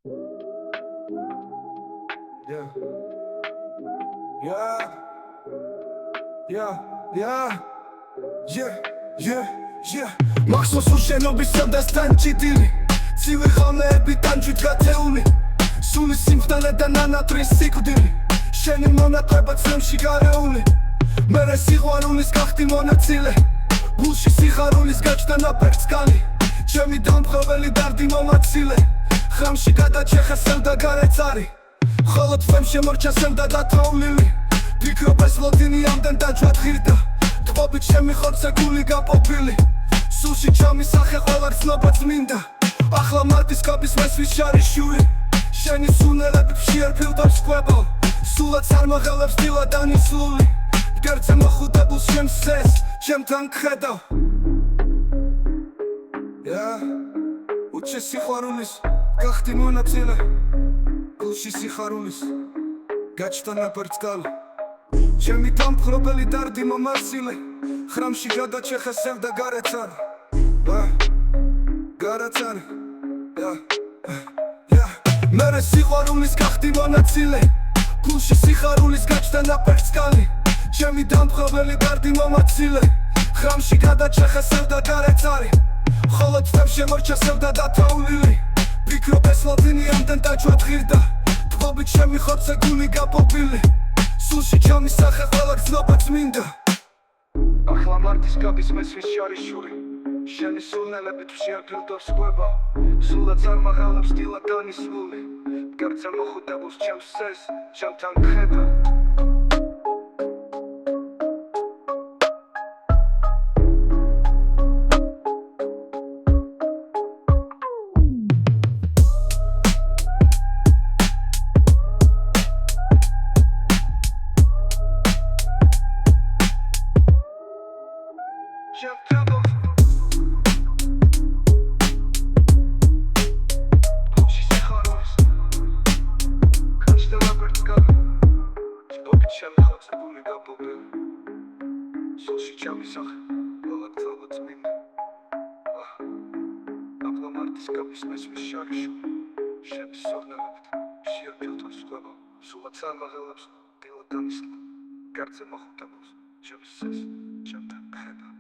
Yeah. Yeah. Yeah. Yeah. Yeah. Yeah. Yeah. Maxos უშენობის სამდასთან ჭიდილი ცივი ხამეები ტანჯვით გათეული სული სიმხდანე და ნანატრის სიკვდილი შენი მონაკვება წემში გარეული მერე სიყვარულის გახდი მონაწილე ბულში სიხარულის გაჩნდა ნაფერწკალი ჩემი დამპყრობელი დარდი მომაცილე ხრამში გადაჩეხა სევდა გარეცარი ხოლო თვემ შემორჩა სევდა დათოვლილი ფიქრობ ეს ლოდინი ამდენ დაჯვად ღირდა თბობით ჩემი ხორცე გული გაპოპილი სულში ჩამისახე ყველა გრძნობა წმინდა ახლა მარტის კაპის მესვის შარიშური შენი სუნელები ფშიერ ფილტვებს კვებავ სულაც არ მაღელებს დილა დანისლული მგერძე მოხუდებულს ჩემს სეს ჩემთან გხედავ უჩე სიყვარულის გახდი მონაწილე გულში სიხარულის გაჩნდა ნაფერწკალი ჩემი დამპყრობელი დარდი მომასილე ხრამში გადაჩეხა სევდა გარეცარი გარეცარი მერე სიყვარულის გახდი მონაწილე გულში სიხარულის გაჩნდა ნაფერწკალი ჩემი დამპყრობელი დარდი მომაცილე ხრამში გადაჩეხა სევდა გარეცარი ხოლო თვემ შემორჩა სევდა დათოვლილი ფიქრობ ეს ლოდინი ამდენ დაჯვად ღირდა თბობით ჩემი ხორცე გული გაპოპილი სულში ჩამისახე ყველა გრძნობა წმინდა ახლა მარტის კაპის მესვის შარიშური შენი სუნელებით ფშიერ ფილტვებს კვებავ სულაც არ მაღალებს დილა დანისლული მგერძე მოხუდებულს ჩემს სეს ჩემთან გხედავ სულში ჩამისახე ყველა გრძნობა წმინდა ახლა მარტის კაპის მესვის შარიშური შენი სუნელებით ფშიერ ფილტვებს კვებავ სულაც არ მაღელებს დილა დანისლული მგერძე მოხუდებულს ჩემს სეს ჩემთან გხედავ